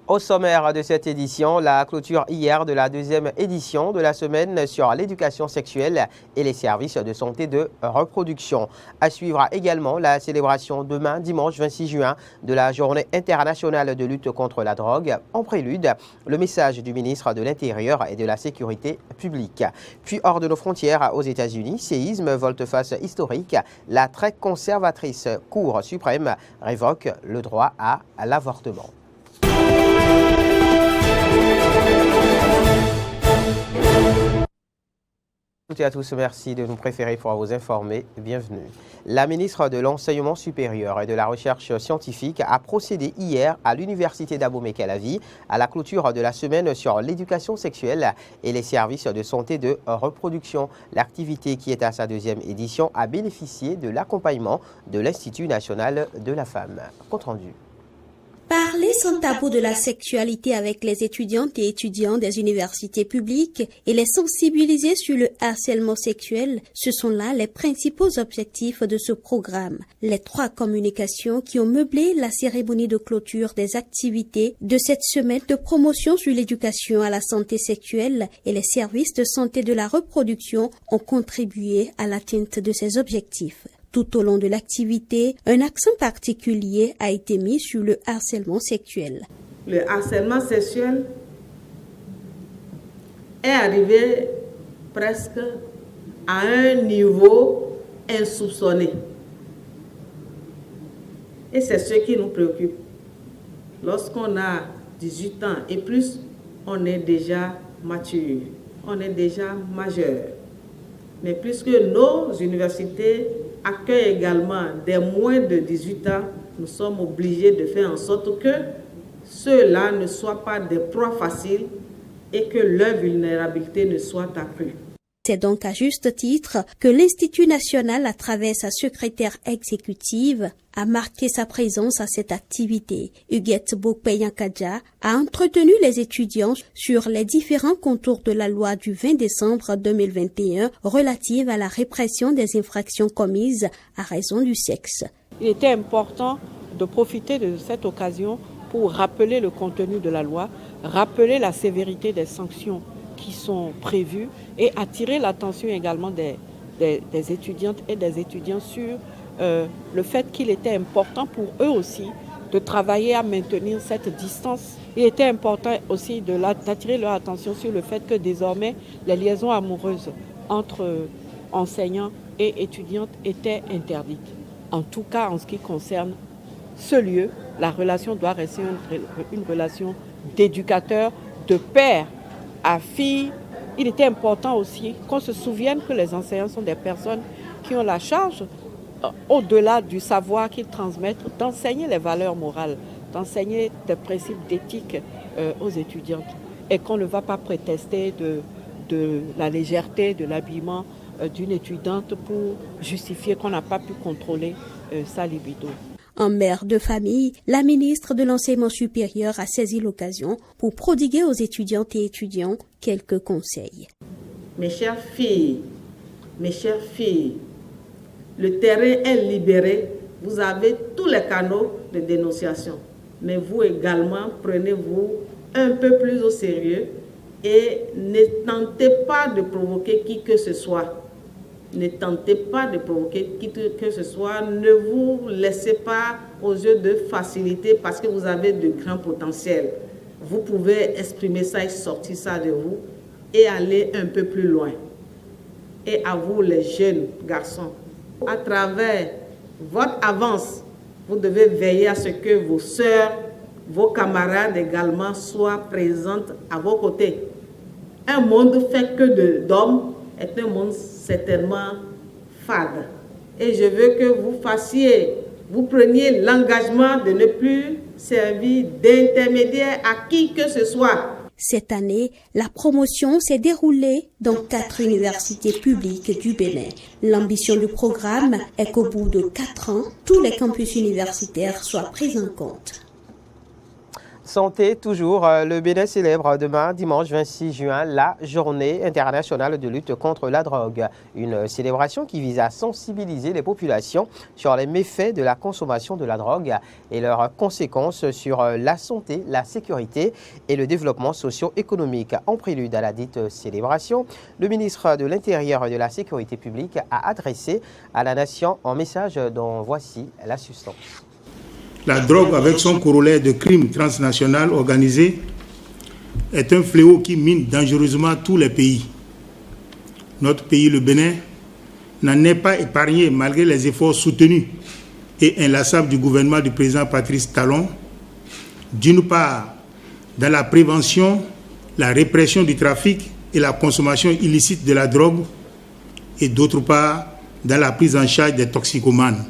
Au sommaire de cette édition, la clôture hier de la deuxième édition de la semaine sur l'éducation sexuelle et les services de santé de reproduction. À suivre également la célébration demain, dimanche 26 juin, de la journée internationale de lutte contre la drogue. En prélude, le message du ministre de l'Intérieur et de la Sécurité publique. Puis hors de nos frontières, aux États-Unis, séisme, volte-face historique, la très conservatrice Cour suprême révoque le droit à l'avortement. Toutes et à tous, merci de nous préférer pour vous informer. Bienvenue. La ministre de l'Enseignement supérieur et de la Recherche scientifique a procédé hier à l'Université d'Abomey-Calavi à la clôture de la semaine sur l'éducation sexuelle et les services de santé de reproduction. L'activité, qui est à sa deuxième édition, a bénéficié de l'accompagnement de l'Institut national de la femme. Compte rendu. Parler sans tabou de la sexualité avec les étudiantes et étudiants des universités publiques et les sensibiliser sur le harcèlement sexuel, ce sont là les principaux objectifs de ce programme. Les 3 communications qui ont meublé la cérémonie de clôture des activités de cette semaine de promotion sur l'éducation à la santé sexuelle et les services de santé de la reproduction ont contribué à l'atteinte de ces objectifs. Tout au long de l'activité, un accent particulier a été mis sur le harcèlement sexuel. Le harcèlement sexuel est arrivé presque à un niveau insoupçonné. Et c'est ce qui nous préoccupe. Lorsqu'on a 18 ans et plus, on est déjà mature, on est déjà majeur. Mais puisque nos universités accueillent également des moins de 18 ans, nous sommes obligés de faire en sorte que ceux-là ne soient pas des proies faciles et que leur vulnérabilité ne soit accrue. C'est donc à juste titre que l'Institut national, à travers sa secrétaire exécutive, a marqué sa présence à cette activité. Huguette Bokpeyankadja a entretenu les étudiants sur les différents contours de la loi du 20 décembre 2021 relative à la répression des infractions commises à raison du sexe. Il était important de profiter de cette occasion pour rappeler le contenu de la loi, rappeler la sévérité des sanctions qui sont prévues et attirer l'attention également des étudiantes et des étudiants sur le fait qu'il était important pour eux aussi de travailler à maintenir cette distance. Il était important aussi d'attirer leur attention sur le fait que désormais les liaisons amoureuses entre enseignants et étudiantes étaient interdites. En tout cas, en ce qui concerne ce lieu, la relation doit rester une relation d'éducateur, de père à fille. Il était important aussi qu'on se souvienne que les enseignants sont des personnes qui ont la charge, au-delà du savoir qu'ils transmettent, d'enseigner les valeurs morales, d'enseigner des principes d'éthique aux étudiantes. Et qu'on ne va pas prétester de la légèreté de l'habillement d'une étudiante pour justifier qu'on n'a pas pu contrôler sa libido. En mère de famille, la ministre de l'Enseignement supérieur a saisi l'occasion pour prodiguer aux étudiantes et étudiants quelques conseils. Mes chères filles, le terrain est libéré. Vous avez tous les canaux de dénonciation. Mais vous également, prenez-vous un peu plus au sérieux et ne tentez pas de provoquer qui que ce soit. Ne tentez pas de provoquer qui que ce soit. Ne vous laissez pas aux yeux de facilité parce que vous avez de grands potentiels. Vous pouvez exprimer ça et sortir ça de vous et aller un peu plus loin. Et à vous, les jeunes garçons, à travers votre avance, vous devez veiller à ce que vos sœurs, vos camarades également soient présentes à vos côtés. Un monde fait que d'hommes est un monde certainement fade. Et je veux que vous preniez l'engagement de ne plus servir d'intermédiaire à qui que ce soit. Cette année, la promotion s'est déroulée dans 4 universités publiques du Bénin. L'ambition du programme est qu'au bout de 4 ans, tous les campus universitaires soient pris en compte. Santé toujours, le Bénin célèbre demain, dimanche 26 juin, la journée internationale de lutte contre la drogue. Une célébration qui vise à sensibiliser les populations sur les méfaits de la consommation de la drogue et leurs conséquences sur la santé, la sécurité et le développement socio-économique. En prélude à la dite célébration, le ministre de l'Intérieur et de la Sécurité publique a adressé à la nation un message dont voici la substance. La drogue, avec son corollaire de crimes transnational organisés, est un fléau qui mine dangereusement tous les pays. Notre pays, le Bénin, n'en est pas épargné malgré les efforts soutenus et inlassables du gouvernement du président Patrice Talon, d'une part dans la prévention, la répression du trafic et la consommation illicite de la drogue, et d'autre part dans la prise en charge des toxicomanes.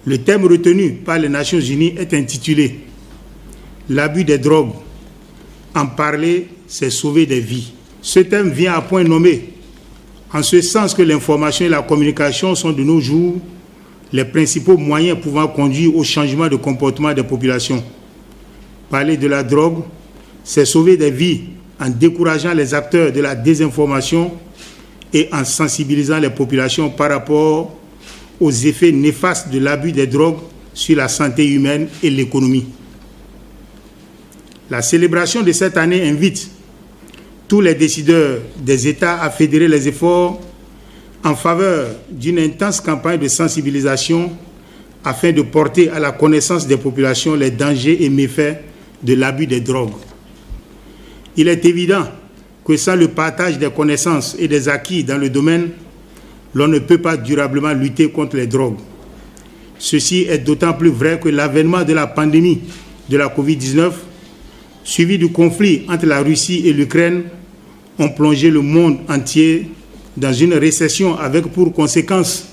Le thème retenu par les Nations Unies est intitulé « L'abus des drogues. En parler, c'est sauver des vies ». Ce thème vient à point nommé, en ce sens que l'information et la communication sont de nos jours les principaux moyens pouvant conduire au changement de comportement des populations. Parler de la drogue, c'est sauver des vies en décourageant les acteurs de la désinformation et en sensibilisant les populations par rapport aux effets néfastes de l'abus des drogues sur la santé humaine et l'économie. La célébration de cette année invite tous les décideurs des États à fédérer les efforts en faveur d'une intense campagne de sensibilisation afin de porter à la connaissance des populations les dangers et méfaits de l'abus des drogues. Il est évident que sans le partage des connaissances et des acquis dans le domaine, l'on ne peut pas durablement lutter contre les drogues. Ceci est d'autant plus vrai que l'avènement de la pandémie de la Covid-19, suivi du conflit entre la Russie et l'Ukraine, ont plongé le monde entier dans une récession avec pour conséquence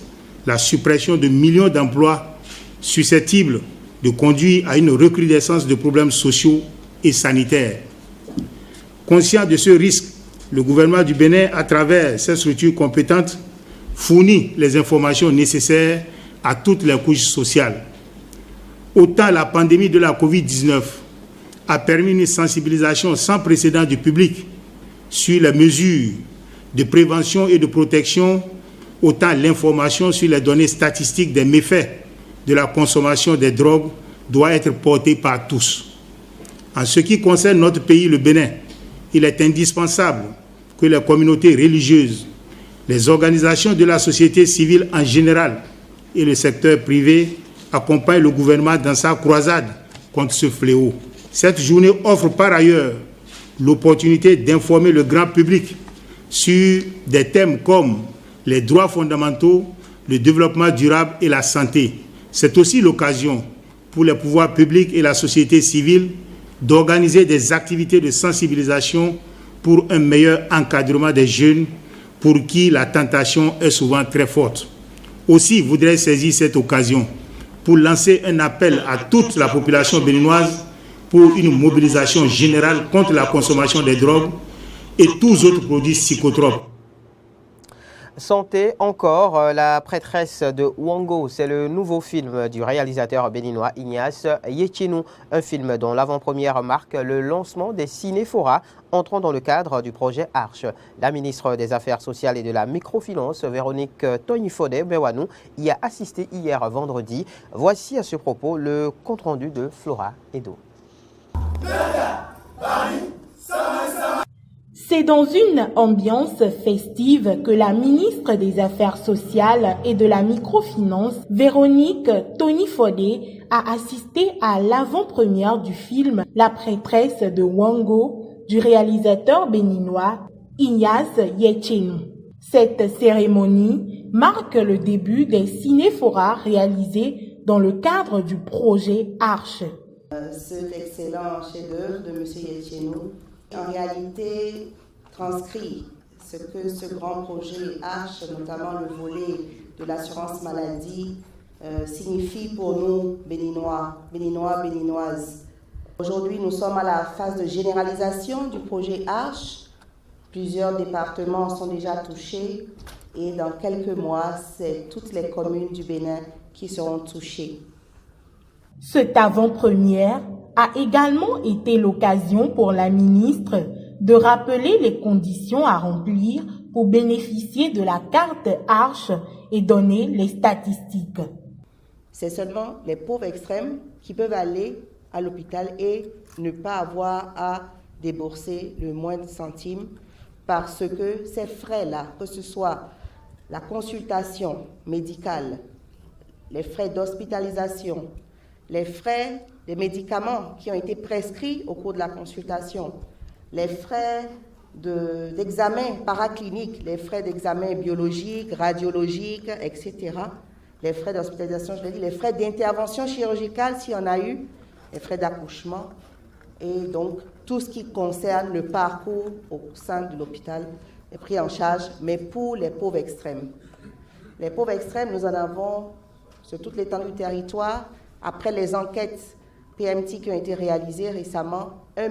la suppression de millions d'emplois susceptibles de conduire à une recrudescence de problèmes sociaux et sanitaires. Conscient de ce risque, le gouvernement du Bénin, à travers ses structures compétentes, fournit les informations nécessaires à toutes les couches sociales. Autant la pandémie de la Covid-19 a permis une sensibilisation sans précédent du public sur les mesures de prévention et de protection, autant l'information sur les données statistiques des méfaits de la consommation des drogues doit être portée par tous. En ce qui concerne notre pays, le Bénin, il est indispensable que les communautés religieuses, les organisations de la société civile en général et le secteur privé accompagnent le gouvernement dans sa croisade contre ce fléau. Cette journée offre par ailleurs l'opportunité d'informer le grand public sur des thèmes comme les droits fondamentaux, le développement durable et la santé. C'est aussi l'occasion pour les pouvoirs publics et la société civile d'organiser des activités de sensibilisation pour un meilleur encadrement des jeunes pour qui la tentation est souvent très forte. Aussi, je voudrais saisir cette occasion pour lancer un appel à toute la population béninoise pour une mobilisation générale contre la consommation des drogues et tous autres produits psychotropes. Santé encore, la prêtresse de Wango, c'est le nouveau film du réalisateur béninois Ignace Yetchenou, un film dont l'avant-première marque le lancement des cinéphora entrant dans le cadre du projet Arche. La ministre des Affaires sociales et de la microfinance, Véronique Tonifode-Bewanou, y a assisté hier vendredi. Voici à ce propos le compte-rendu de Flora Edo. C'est dans une ambiance festive que la ministre des Affaires sociales et de la microfinance, Véronique Tonifode, a assisté à l'avant-première du film La prêtresse de Wango du réalisateur béninois Ignace Yetchenou. Cette cérémonie marque le début des cinéphoras réalisés dans le cadre du projet Arche. Cet excellent chef-d'œuvre de M. Yetchenou en réalité transcrit ce que ce grand projet Arche, notamment le volet de l'assurance maladie, signifie pour nous, Béninois, Béninoises. Aujourd'hui, nous sommes à la phase de généralisation du projet Arche. Plusieurs départements sont déjà touchés et dans quelques mois, c'est toutes les communes du Bénin qui seront touchées. Cette avant-première a également été l'occasion pour la ministre de rappeler les conditions à remplir pour bénéficier de la carte Arche et donner les statistiques. C'est seulement les pauvres extrêmes qui peuvent aller à l'hôpital et ne pas avoir à débourser le moindre centime parce que ces frais-là, que ce soit la consultation médicale, les frais d'hospitalisation, les frais des médicaments qui ont été prescrits au cours de la consultation, les frais d'examen paraclinique, les frais d'examen biologique, radiologique, etc., les frais d'hospitalisation, je l'ai dit, les frais d'intervention chirurgicale s'il y en a eu, les frais d'accouchement et donc tout ce qui concerne le parcours au sein de l'hôpital est pris en charge, mais pour les pauvres extrêmes. Les pauvres extrêmes, nous en avons sur toute l'étendue du territoire. Après les enquêtes PMT qui ont été réalisées récemment, 1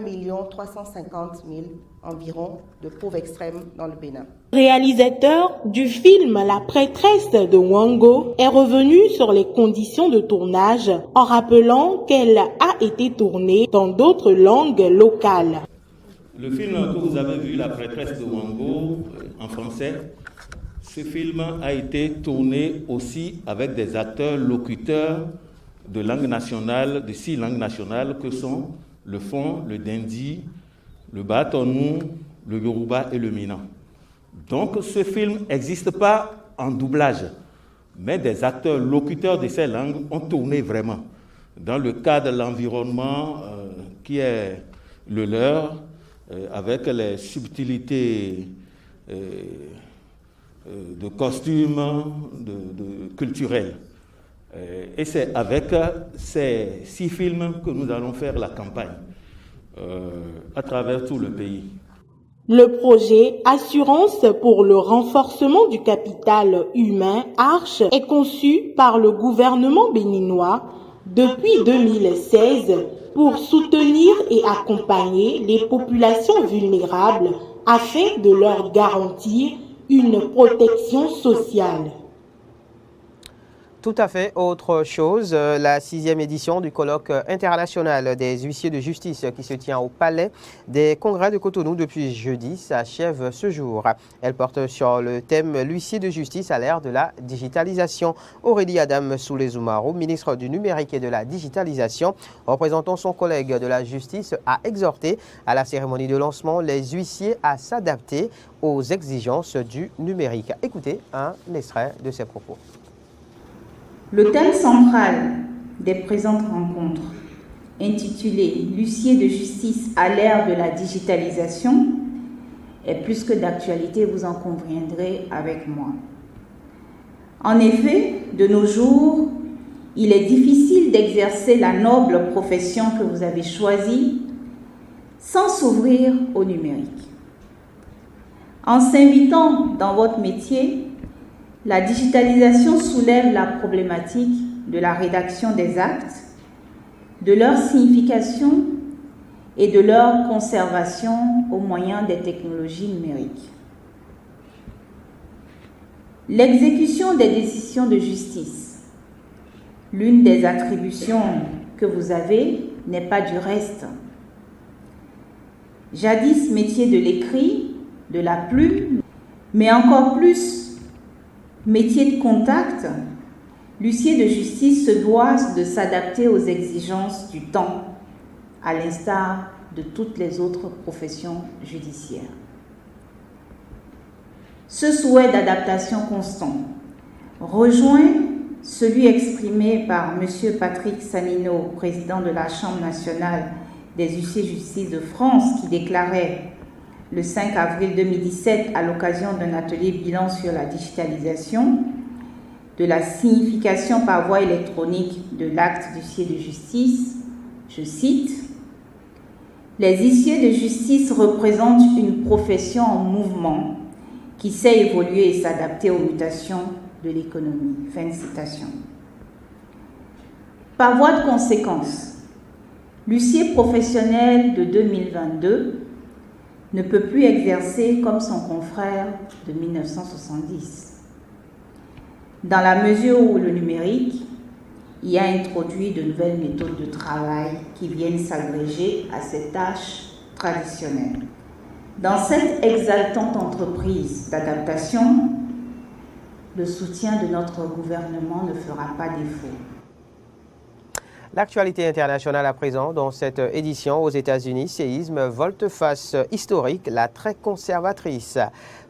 350 000 environ de pauvres extrêmes dans le Bénin. Réalisateur du film La prêtresse de Wango est revenu sur les conditions de tournage en rappelant qu'elle a été tournée dans d'autres langues locales. Le film que vous avez vu, La prêtresse de Wango, en français, ce film a été tourné aussi avec des acteurs locuteurs de langue nationale, de 6 langues nationales que sont le Fon, le Dindi, le Batonou, le Yoruba et le Mina. Donc ce film n'existe pas en doublage, mais des acteurs locuteurs de ces langues ont tourné vraiment dans le cadre de l'environnement qui est le leur, avec les subtilités de costumes, culturels. Et c'est avec ces 6 films que nous allons faire la campagne à travers tout le pays. Le projet Assurance pour le renforcement du capital humain Arche est conçu par le gouvernement béninois depuis 2016 pour soutenir et accompagner les populations vulnérables afin de leur garantir une protection sociale. Tout à fait. Autre chose, la 6e édition du colloque international des huissiers de justice qui se tient au Palais des Congrès de Cotonou depuis jeudi s'achève ce jour. Elle porte sur le thème « L'huissier de justice à l'ère de la digitalisation ». Aurélie Adam Soulé-Zoumaro, ministre du numérique et de la digitalisation, représentant son collègue de la justice, a exhorté à la cérémonie de lancement les huissiers à s'adapter aux exigences du numérique. Écoutez un extrait de ses propos. Le thème central des présentes rencontres, intitulé « L'huissier de justice à l'ère de la digitalisation », est plus que d'actualité, vous en conviendrez avec moi. En effet, de nos jours, il est difficile d'exercer la noble profession que vous avez choisie sans s'ouvrir au numérique. En s'invitant dans votre métier, la digitalisation soulève la problématique de la rédaction des actes, de leur signification et de leur conservation au moyen des technologies numériques. L'exécution des décisions de justice, l'une des attributions que vous avez, n'est pas du reste. Jadis métier de l'écrit, de la plume, mais encore plus métier de contact, l'huissier de justice se doit de s'adapter aux exigences du temps, à l'instar de toutes les autres professions judiciaires. Ce souhait d'adaptation constant rejoint celui exprimé par M. Patrick Sanino, président de la Chambre nationale des huissiers de justice de France, qui déclarait le 5 avril 2017, à l'occasion d'un atelier bilan sur la digitalisation, de la signification par voie électronique de l'acte d'huissier de justice, je cite, « Les huissiers de justice représentent une profession en mouvement qui sait évoluer et s'adapter aux mutations de l'économie. » Fin de citation. Par voie de conséquence, l'huissier professionnel de 2022 ne peut plus exercer comme son confrère de 1970. Dans la mesure où le numérique y a introduit de nouvelles méthodes de travail qui viennent s'agréger à ces tâches traditionnelles. Dans cette exaltante entreprise d'adaptation, le soutien de notre gouvernement ne fera pas défaut. L'actualité internationale à présent, dans cette édition aux États-Unis, séisme, volte-face historique, la très conservatrice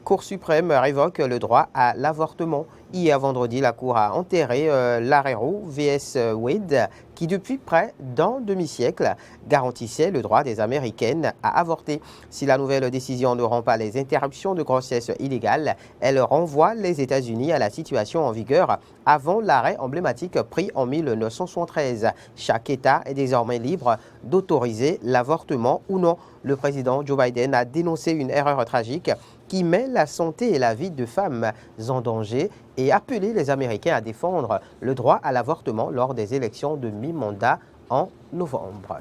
Cour suprême révoque le droit à l'avortement. Hier vendredi, la Cour a enterré l'arrêt Roe vs Wade qui, depuis près d'un demi-siècle, garantissait le droit des Américaines à avorter. Si la nouvelle décision ne rend pas les interruptions de grossesse illégales, elle renvoie les États-Unis à la situation en vigueur avant l'arrêt emblématique pris en 1973. Chaque État est désormais libre d'autoriser l'avortement ou non. Le président Joe Biden a dénoncé une erreur tragique qui met la santé et la vie de femmes en danger et appelé les Américains à défendre le droit à l'avortement lors des élections de mi-mandat en novembre.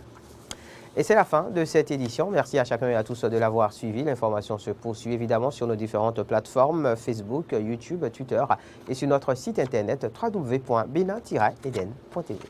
Et c'est la fin de cette édition. Merci à chacun et à tous de l'avoir suivi. L'information se poursuit évidemment sur nos différentes plateformes Facebook, YouTube, Twitter et sur notre site internet www.bena-eden.tv.